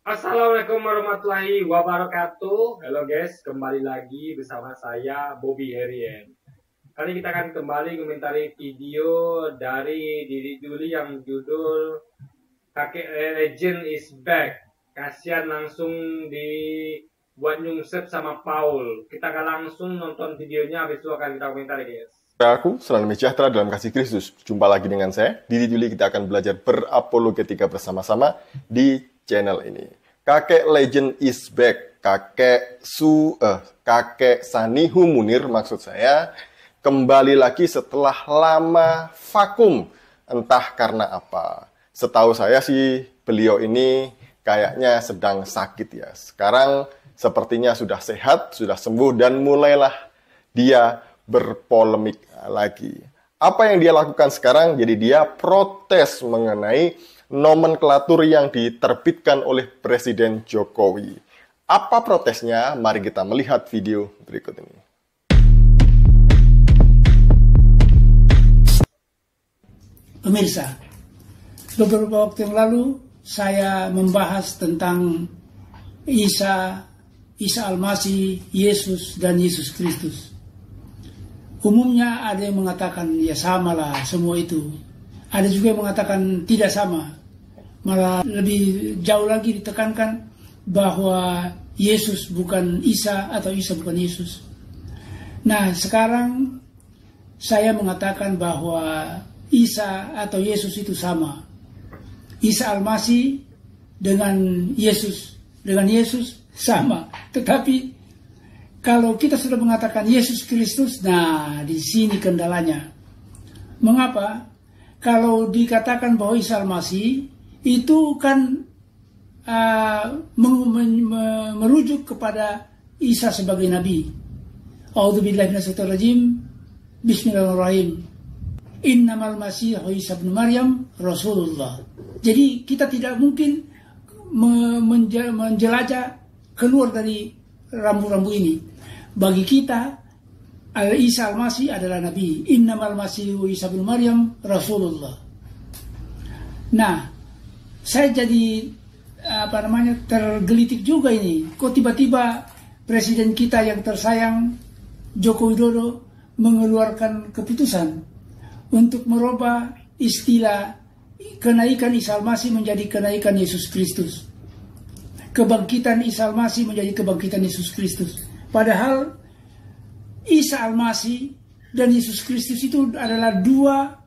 Assalamualaikum warahmatullahi wabarakatuh. Halo guys, kembali lagi bersama saya Bobby Herien. Kali kita akan kembali komentari video dari Didi Juli yang judul Kakek Legend is Back. Kasihan langsung dibuat nyungsep sama Paul. Kita akan langsung nonton videonya, habis itu akan kita komentari guys. Aku, salam sejahtera dalam kasih Kristus. Jumpa lagi dengan saya, Didi Juli. Kita akan belajar berapologetika bersama-sama di channel ini. Kakek Legend is back. Kakek Sanihu Munir maksud saya, kembali lagi setelah lama vakum. Entah karena apa. Setahu saya sih, beliau ini kayaknya sedang sakit ya. Sekarang sepertinya sudah sehat, sudah sembuh, dan mulailah dia berpolemik lagi. Apa yang dia lakukan sekarang? Jadi dia protes mengenai nomenklatur yang diterbitkan oleh Presiden Jokowi. Apa protesnya? Mari kita melihat video berikut ini. Pemirsa, beberapa waktu yang lalu saya membahas tentang Isa Al-Masih, Yesus, dan Yesus Kristus. Umumnya ada yang mengatakan ya samalah semua itu. Ada juga yang mengatakan tidak sama. Malah lebih jauh lagi ditekankan bahwa Yesus bukan Isa atau Isa bukan Yesus. Nah, sekarang saya mengatakan bahwa Isa atau Yesus itu sama. Isa Al-Masih dengan Yesus sama. Tetapi kalau kita sudah mengatakan Yesus Kristus, nah di sini kendalanya. Mengapa? Kalau dikatakan bahwa Isa Al-Masih itu kan merujuk kepada Isa sebagai Nabi. A'udzubillahi minasyaitonirrajim. Bismillahirrahmanirrahim. Innamal Masihu Isa bin Maryam Rasulullah. Jadi kita tidak mungkin menjelajah keluar dari rambu-rambu ini. Bagi kita, Isa Al-Masih adalah Nabi. Innamal Masihu Isa bin Maryam Rasulullah. Nah, saya jadi tergelitik juga ini. Kok tiba-tiba Presiden kita yang tersayang Joko Widodo mengeluarkan keputusan untuk merubah istilah kenaikan Isa Al-Masih menjadi kenaikan Yesus Kristus. Kebangkitan Isa Al-Masih menjadi kebangkitan Yesus Kristus. Padahal Isa Al-Masih dan Yesus Kristus itu adalah dua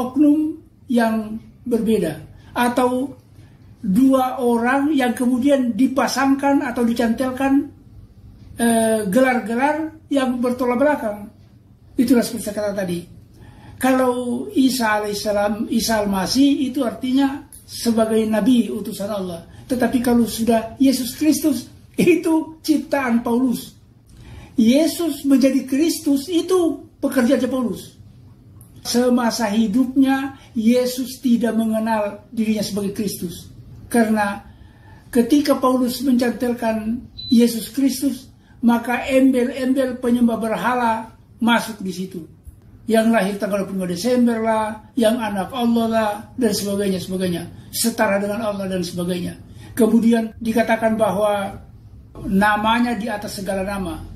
oknum yang berbeda. Atau dua orang yang kemudian dipasangkan atau dicantelkan gelar-gelar yang bertolak belakang. Itulah seperti saya kata tadi. Kalau Isa alaihissalam, Isa Al-Masih itu artinya sebagai Nabi utusan Allah. Tetapi kalau sudah Yesus Kristus, itu ciptaan Paulus. Yesus menjadi Kristus itu pekerjaan Paulus. Semasa hidupnya Yesus tidak mengenal dirinya sebagai Kristus. Karena ketika Paulus mencantelkan Yesus Kristus, maka embel-embel penyembah berhala masuk di situ. Yang lahir tanggal 25 Desember lah, yang anak Allah lah, dan sebagainya. Setara dengan Allah dan sebagainya. Kemudian dikatakan bahwa namanya di atas segala nama.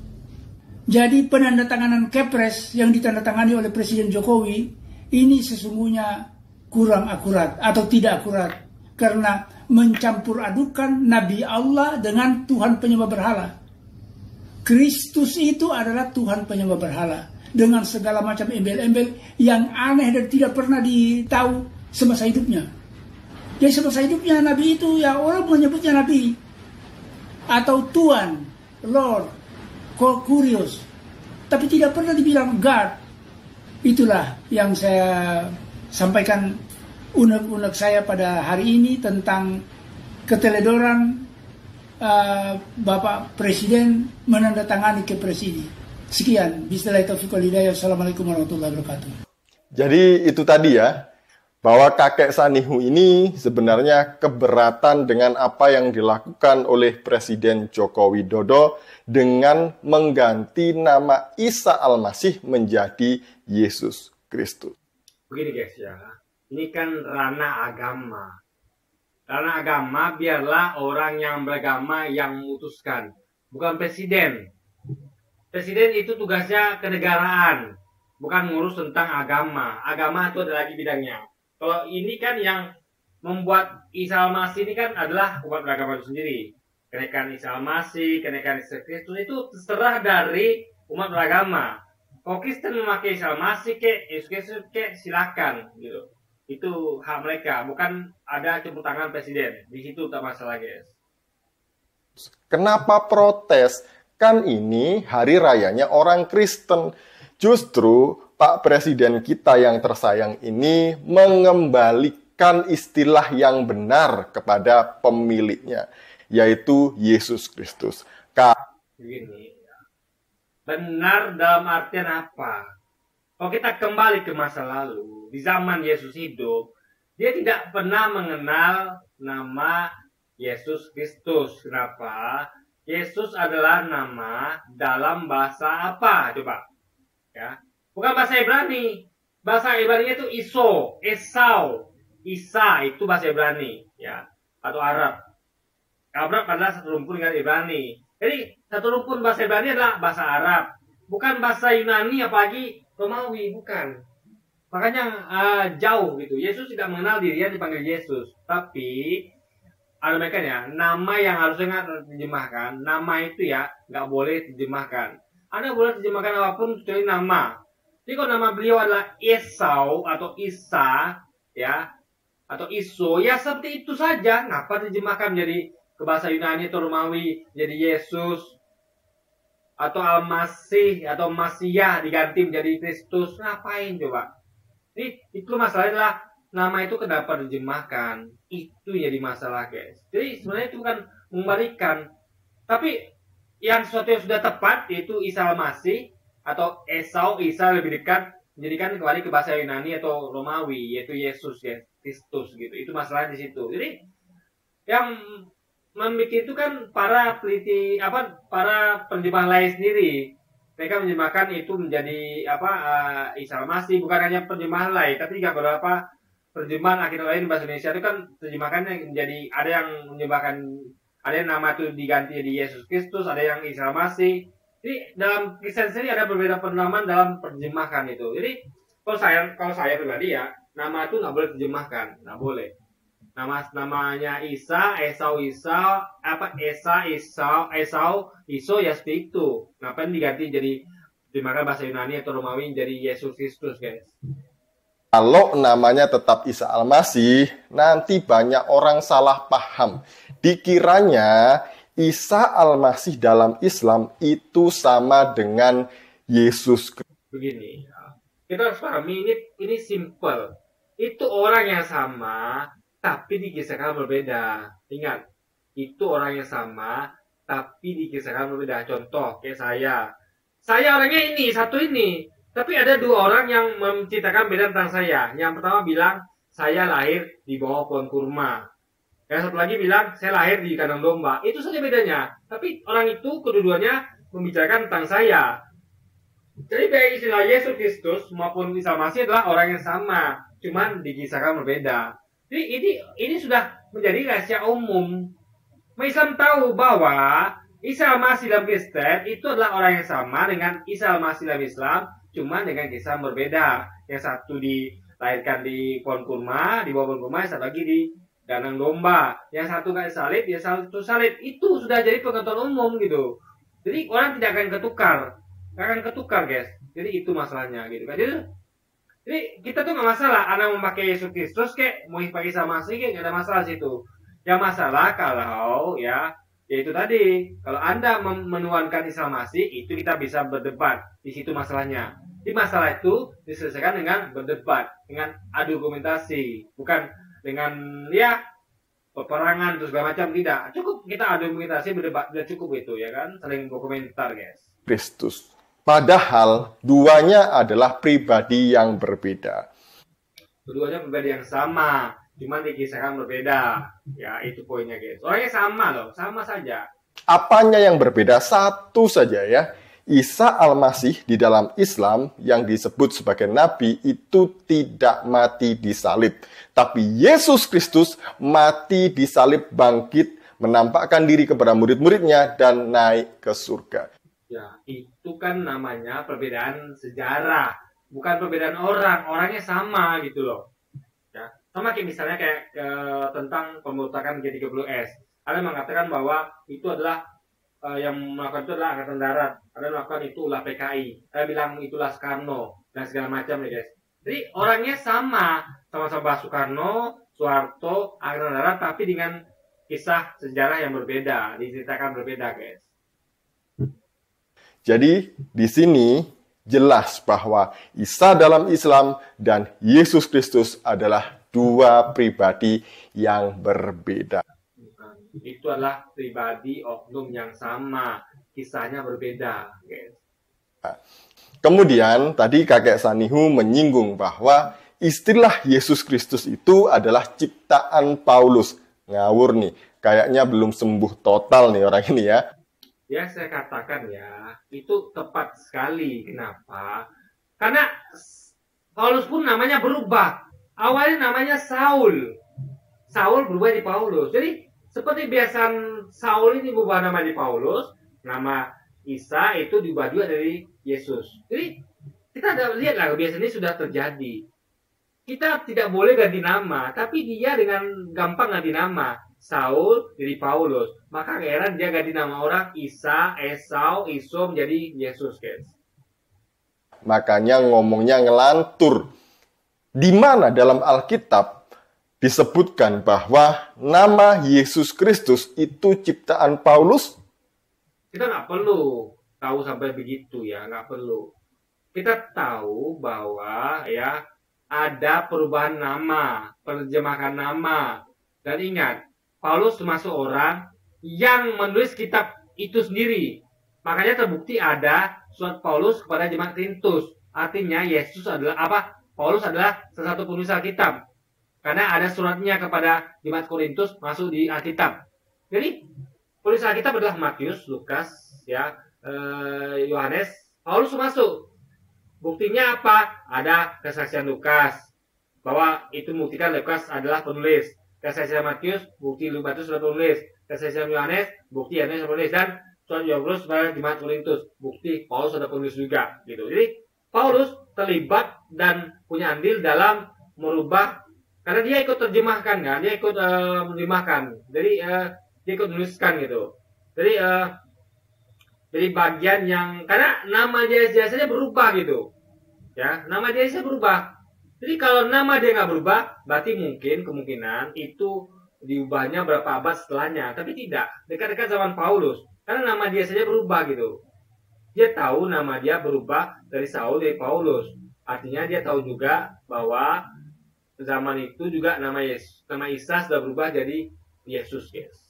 Jadi penandatanganan Kepres yang ditandatangani oleh Presiden Jokowi ini sesungguhnya kurang akurat atau tidak akurat. Karena mencampur adukan Nabi Allah dengan Tuhan penyembah berhala. Kristus itu adalah Tuhan penyembah berhala. Dengan segala macam embel-embel yang aneh dan tidak pernah ditahu semasa hidupnya. Jadi semasa hidupnya Nabi itu ya orang menyebutnya Nabi. Atau Tuhan, Lord, Kurios. Tapi tidak pernah dibilang God. Itulah yang saya sampaikan unek-unek saya pada hari ini tentang keteledoran Bapak Presiden menandatangani Kepres ini. Sekian. Bismillahirrahmanirrahim. Assalamualaikum warahmatullahi wabarakatuh. Jadi itu tadi ya, bahwa kakek Sanihu ini sebenarnya keberatan dengan apa yang dilakukan oleh Presiden Joko Widodo dengan mengganti nama Isa Al-Masih menjadi Yesus Kristus. Begini guys ya, ini kan ranah agama. Karena agama biarlah orang yang beragama yang memutuskan, bukan presiden. Presiden itu tugasnya kenegaraan, bukan ngurus tentang agama. Agama itu ada lagi bidangnya. Kalau ini kan yang membuat Isa Al-Masih ini kan adalah umat beragama itu sendiri. Kenaikan Isa Al-Masih, kenaikan Yesus Kristus itu terserah dari umat beragama. Kalau Kristen memakai Isa Al-Masih ke Yesus Kristus ke silakan gitu. Itu hak mereka, bukan ada campur tangan presiden. Di situ tak masalah, guys. Kenapa protes? Kan ini hari rayanya orang Kristen. Justru Pak Presiden kita yang tersayang ini mengembalikan istilah yang benar kepada pemiliknya, yaitu Yesus Kristus. Begini, benar dalam artian apa? Kalau kita kembali ke masa lalu, di zaman Yesus hidup, dia tidak pernah mengenal nama Yesus Kristus. Kenapa? Yesus adalah nama dalam bahasa apa? Coba. Ya. Bukan bahasa Ibrani. Bahasa Ibrani itu Iso, Esau, Isa, itu bahasa Ibrani. Ya. Atau Arab. Arab adalah satu rumpun dengan Ibrani. Jadi, satu rumpun bahasa Ibrani adalah bahasa Arab. Bukan bahasa Yunani, apalagi Romawi, bukan. Makanya jauh gitu. Yesus tidak mengenal dirinya dipanggil Yesus. Tapi ada mereka ya, nama yang harusnya terjemahkan, nama itu ya nggak boleh terjemahkan. Anda boleh terjemahkan apapun kecuali nama. Jadi kalau nama beliau adalah Esau atau Isa, ya, atau Iso, ya seperti itu saja. Ngapa terjemahkan menjadi ke bahasa Yunani atau Romawi jadi Yesus? Atau Al-Masih atau Masiyah diganti menjadi Kristus, ngapain coba? Jadi itu masalahnya adalah nama itu kenapa terjemahkan, itu jadi masalah, guys. Jadi sebenarnya itu bukan mengembalikan, tapi yang sesuatu yang sudah tepat yaitu Isa Al-Masih atau Esau, Isa lebih dekat menjadikan kembali ke bahasa Yunani atau Romawi yaitu Yesus, ya, Kristus gitu. Itu masalahnya di situ. Jadi yang membuat itu kan para peneliti para penjemah lain sendiri. Mereka menjemahkan itu menjadi Isa Al-Masih, bukan hanya penjemahan lain, tapi juga beberapa terjemahan akhir lain bahasa Indonesia itu kan terjemahkannya menjadi ada yang menjemahkan, ada yang nama itu diganti jadi Yesus Kristus, ada yang Isa Al-Masih. Jadi dalam Kristen sendiri ada berbeda penamaan dalam terjemahkan itu. Jadi kalau saya pribadi ya, nama itu nggak boleh terjemahkan, nggak boleh. Namanya Isa, Esau, Iso, ya seperti itu. Ngapain diganti jadi dimakan bahasa Yunani atau Romawi jadi Yesus Kristus, guys? Kalau namanya tetap Isa Al-Masih, nanti banyak orang salah paham. Dikiranya Isa Al-Masih dalam Islam itu sama dengan Yesus. Begini, kita harus pahami ini simple. Itu orang yang sama, tapi dikisahkan berbeda. Ingat, itu orang yang sama, tapi dikisahkan berbeda. Contoh, kayak saya. Saya orangnya ini, satu ini. Tapi ada dua orang yang menceritakan beda tentang saya. Yang pertama bilang, saya lahir di bawah pohon kurma. Yang satu lagi bilang, saya lahir di kandang domba. Itu saja bedanya. Tapi orang itu, kedua-duanya membicarakan tentang saya. Jadi baik istilah Yesus Kristus maupun Isa Al-Masih adalah orang yang sama. Cuman dikisahkan berbeda. Jadi ini sudah menjadi rahasia umum. Islam tahu bahwa Isa Al-Masih dalam Kristen itu adalah orang yang sama dengan Isa Al-Masih dalam Islam, cuma dengan kisah berbeda. Yang satu dilahirkan di pohon kurma, di bawah pohon kurma, yang satu lagi di kandang domba. Yang satu nggak salib, yang satu salib. Itu sudah jadi pengetahuan umum gitu. Jadi orang tidak akan ketukar, guys. Jadi itu masalahnya gitu kan. Jadi kita tuh nggak masalah, Anda mau pakai Yesus Kristus kayak mau pakai Isa Al-Masih kayak nggak ada masalah situ. Yang masalah kalau ya itu tadi, kalau Anda menuankan Isa Al-Masih itu kita bisa berdebat. Di situ masalahnya. Di masalah itu diselesaikan dengan berdebat, dengan adu argumentasi, bukan dengan ya peperangan terus segala macam, tidak. Cukup kita adu argumentasi, berdebat, sudah cukup itu ya kan, saling berkomentar, guys. Kristus. Padahal duanya adalah pribadi yang berbeda. Keduanya pribadi yang sama, cuma dikisahkan berbeda. Ya, itu poinnya, guys. Orangnya sama loh, sama saja. Apanya yang berbeda? Satu saja ya, Isa Al-Masih di dalam Islam yang disebut sebagai Nabi itu tidak mati di salib. Tapi Yesus Kristus mati di salib, bangkit, menampakkan diri kepada murid-muridnya, dan naik ke surga. Ya, itu kan namanya perbedaan sejarah, bukan perbedaan orang. Orangnya sama gitu loh. Ya, sama kayak misalnya tentang pemberontakan G30S. Ada yang mengatakan bahwa itu adalah yang melakukan itu adalah Angkatan Darat, ada yang melakukan itu ulah PKI, ada yang bilang itulah Soekarno, dan segala macam ya guys. Jadi orangnya sama-sama Soekarno, Soeharto, Angkatan Darat, tapi dengan kisah sejarah yang berbeda, diceritakan berbeda guys. Jadi di sini jelas bahwa Isa dalam Islam dan Yesus Kristus adalah dua pribadi yang berbeda. Itu adalah pribadi oknum yang sama, kisahnya berbeda guys. Kemudian tadi kakek Sanihu menyinggung bahwa istilah Yesus Kristus itu adalah ciptaan Paulus. Ngawur nih, kayaknya belum sembuh total nih orang ini ya. Ya saya katakan ya, itu tepat sekali. Kenapa? Karena Paulus pun namanya berubah. Awalnya namanya Saul. Saul berubah di Paulus. Jadi seperti biasa Saul ini berubah nama di Paulus, nama Isa itu diubah juga dari Yesus. Jadi kita ada lihatlah kebiasaan ini sudah terjadi. Kita tidak boleh ganti nama, tapi dia dengan gampang ganti nama. Saul jadi Paulus. Maka heran dia ganti nama orang Isa, Esau, Iso menjadi Yesus guys. Makanya ngomongnya ngelantur. Di mana dalam Alkitab disebutkan bahwa nama Yesus Kristus itu ciptaan Paulus? Kita nggak perlu tahu sampai begitu ya, nggak perlu. Kita tahu bahwa ya ada perubahan nama, penerjemahan nama. Dan ingat, Paulus termasuk orang yang menulis kitab itu sendiri. Makanya terbukti ada surat Paulus kepada jemaat Korintus. Artinya Yesus adalah Paulus adalah salah satu penulis Alkitab. Karena ada suratnya kepada jemaat Korintus masuk di Alkitab. Jadi penulis Alkitab adalah Matius, Lukas, ya, Yohanes, Paulus masuk. Buktinya apa? Ada kesaksian Lukas bahwa itu membuktikan Lukas adalah penulis. Kesaksian Matius, bukti Matius adalah penulis. Kesaksian Yohanes, bukti Yohanes adalah penulis. Dan surat Yohanes kepada jemaat Korintus, bukti Paulus adalah penulis juga. Gitu. Jadi Paulus terlibat dan punya andil dalam merubah. Karena dia ikut terjemahkan kan, dia ikut menerjemahkan, jadi dia ikut menuliskan gitu. Jadi bagian yang karena nama dia saja berubah gitu, ya nama dia saja berubah. Jadi kalau nama dia nggak berubah, berarti mungkin kemungkinan itu diubahnya berapa abad setelahnya, tapi tidak dekat-dekat zaman Paulus, karena nama dia saja berubah gitu. Dia tahu nama dia berubah dari Saul dari Paulus, artinya dia tahu juga bahwa zaman itu juga nama Isa sudah berubah jadi Yesus, guys.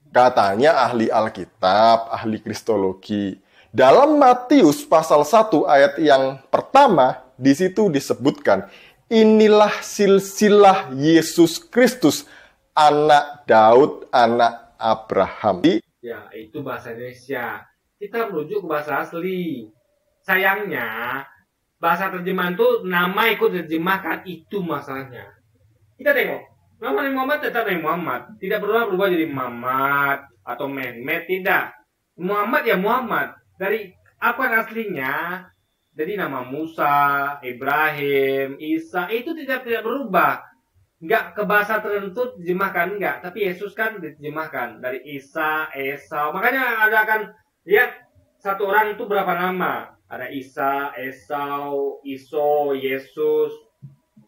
Katanya ahli Alkitab, ahli Kristologi. Dalam Matius pasal 1 ayat yang pertama, di situ disebutkan, inilah silsilah Yesus Kristus, anak Daud, anak Abraham. Ya, itu bahasa Indonesia. Kita merujuk ke bahasa asli. Sayangnya, bahasa terjemahan itu nama ikut terjemahkan, itu masalahnya. Kita tengok, nama Nabi Muhammad tetap Nabi Muhammad, tidak berubah jadi Muhammad atau Mehmet, tidak. Muhammad ya Muhammad, dari apa aslinya, jadi nama Musa, Ibrahim, Isa, itu tidak berubah. Enggak ke bahasa tertentu diterjemahkan, enggak. Tapi Yesus kan diterjemahkan dari Isa, Esau. Makanya ada akan lihat satu orang itu berapa nama. Ada Isa, Esau, Iso, Yesus,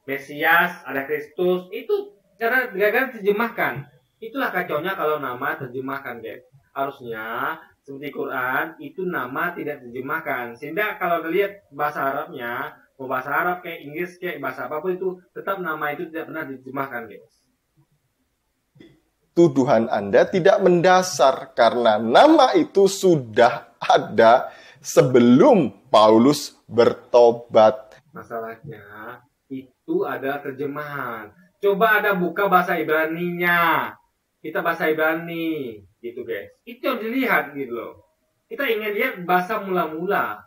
Mesias, ada Kristus. Itu karena gagal terjemahkan. Itulah kacaunya kalau nama terjemahkan, guys. Harusnya seperti Quran itu nama tidak terjemahkan. Sehingga kalau dilihat bahasa Arabnya, mau bahasa Arab kayak Inggris kayak bahasa apapun itu tetap nama itu tidak pernah diterjemahkan, guys. Tuduhan Anda tidak mendasar karena nama itu sudah ada sebelum Paulus bertobat. Masalahnya itu ada terjemahan. Coba ada buka bahasa Ibrani-nya. Kita bahasa Ibrani gitu, guys. Itu yang dilihat gitu loh. kita ingin lihat bahasa mula-mula.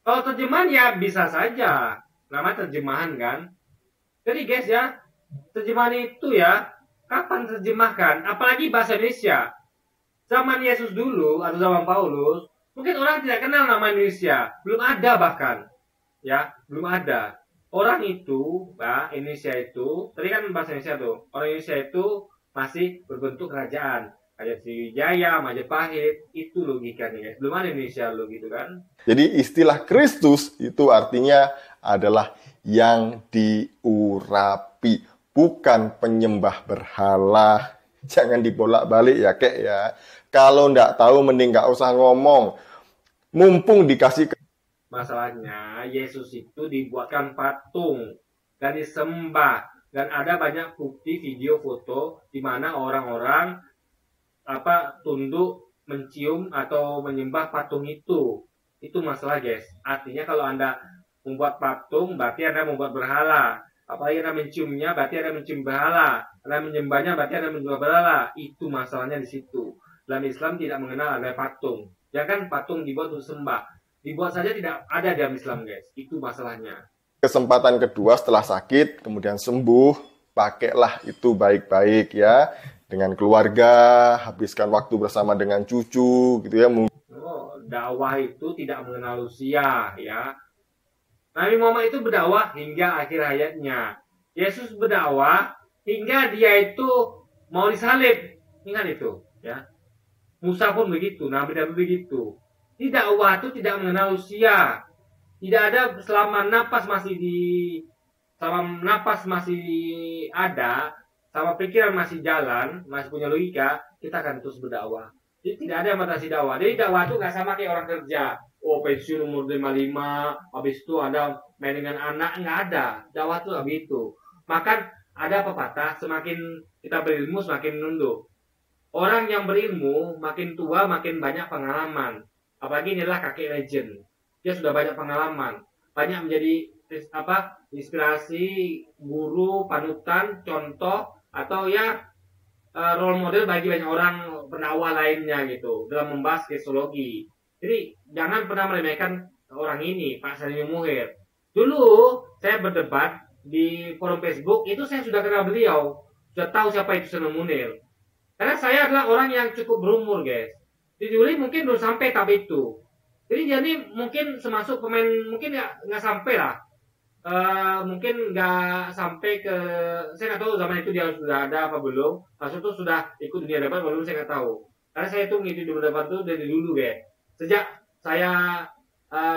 Kalau terjemahan ya bisa saja, namanya terjemahan kan. Jadi guys ya, terjemahan itu ya, kapan terjemahkan? Apalagi bahasa Indonesia. Zaman Yesus dulu atau zaman Paulus, mungkin orang tidak kenal nama Indonesia, belum ada bahkan, ya belum ada. Orang itu, ya, Indonesia itu, tadi kan bahasa Indonesia tuh, orang Indonesia itu masih berbentuk kerajaan, kayak Sriwijaya, Majapahit, itu logikanya, guys. Belum ada Indonesia lo gitu kan. Jadi istilah Kristus itu artinya adalah yang diurapi, bukan penyembah berhala. Jangan dibolak-balik ya kek ya. Kalau nggak tahu mending nggak usah ngomong. Mumpung dikasih Masalahnya Yesus itu dibuatkan patung dan disembah, dan ada banyak bukti video foto di mana orang-orang tunduk mencium atau menyembah patung itu. Itu masalah guys. Artinya kalau Anda membuat patung berarti Anda membuat berhala. Apalagi Anda menciumnya berarti Anda mencium berhala. Anda menyembahnya berarti Anda menyembah berhala. Itu masalahnya di situ. Dalam Islam tidak mengenal ada patung. Ya kan patung dibuat untuk sembah. Dibuat saja tidak ada dalam Islam guys. Itu masalahnya. kesempatan kedua setelah sakit, kemudian sembuh, pakailah itu baik-baik ya. Dengan keluarga, habiskan waktu bersama dengan cucu, gitu ya. Dakwah itu tidak mengenal usia ya. Nabi Muhammad itu berdakwah hingga akhir hayatnya. Yesus berdakwah hingga dia itu mau disalib. Ingat itu ya. Musa pun begitu, Nabi-Nabi begitu. Dakwah itu tidak mengenal usia. Tidak ada selama napas masih ada, sama pikiran masih jalan, masih punya logika, kita akan terus berdakwah. Jadi tidak ada yang batasi dakwah. Jadi dakwah itu nggak sama kayak orang kerja. Oh, pensiun umur 55, habis itu ada main dengan anak, nggak ada. Dakwah itu nggak begitu. Makan ada pepatah, semakin kita berilmu semakin menunduk. Orang yang berilmu makin tua makin banyak pengalaman. Apalagi inilah kakek legend. Dia sudah banyak pengalaman, banyak menjadi inspirasi, guru, panutan, contoh, atau ya role model bagi banyak orang pendakwah lainnya gitu dalam membahas kristologi. Jadi jangan pernah meremehkan orang ini, Pak Sani Muhir. Dulu saya berdebat di forum Facebook, itu saya sudah kenal beliau, sudah tahu siapa itu Sani Munir. Karena saya adalah orang yang cukup berumur guys. Di Juli mungkin belum sampai tahap itu. Jadi mungkin semasuk pemain, mungkin nggak sampai lah. Mungkin nggak sampai ke, saya nggak tahu zaman itu dia sudah ada apa belum. Maksud itu sudah ikut dunia debat belum, saya nggak tahu. Karena saya itu ngikutin dunia debat itu dari dulu ya. Sejak saya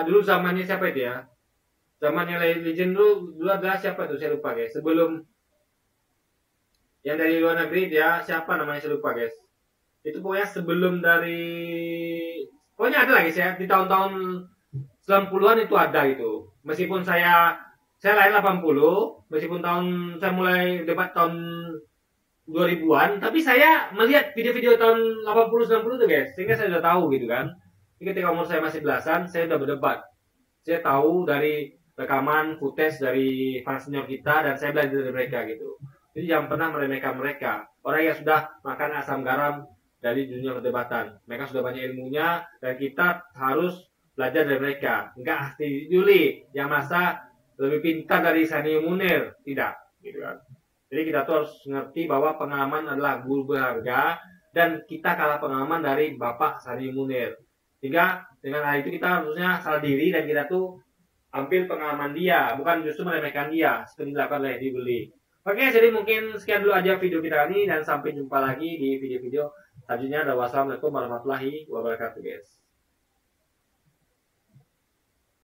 dulu zamannya siapa itu ya? Zamannya legend dulu adalah siapa itu saya lupa guys. Sebelum yang dari luar negeri dia siapa namanya saya lupa guys. Itu pokoknya sebelum dari, pokoknya ada lagi saya di tahun-tahun 90-an itu ada gitu. Meskipun saya lahir 80, meskipun saya mulai debat tahun 2000-an, tapi saya melihat video-video tahun 80 90 itu guys, sehingga saya sudah tahu gitu kan. Jadi ketika umur saya masih belasan, saya sudah berdebat. Saya tahu dari rekaman, footage dari para senior kita, dan saya belajar dari mereka gitu. Jadi jangan pernah meremehkan mereka. Orang yang sudah makan asam garam dari dunia perdebatan. Mereka sudah banyak ilmunya, dan kita harus belajar dari mereka. Enggak Asti Juli yang masa lebih pintar dari Sani Munir. Tidak. Gitu kan. Jadi kita tuh harus ngerti bahwa pengalaman adalah guru berharga, dan kita kalah pengalaman dari Bapak Sani Munir. Sehingga dengan hal itu kita harusnya sadar diri, dan kita tuh ambil pengalaman dia, bukan justru meremehkan dia, seperti dilakukan oleh Dibeli. Oke, jadi mungkin sekian dulu aja video kita kali ini, dan sampai jumpa lagi di video-video selanjutnya. Wassalamualaikum warahmatullahi wabarakatuh guys.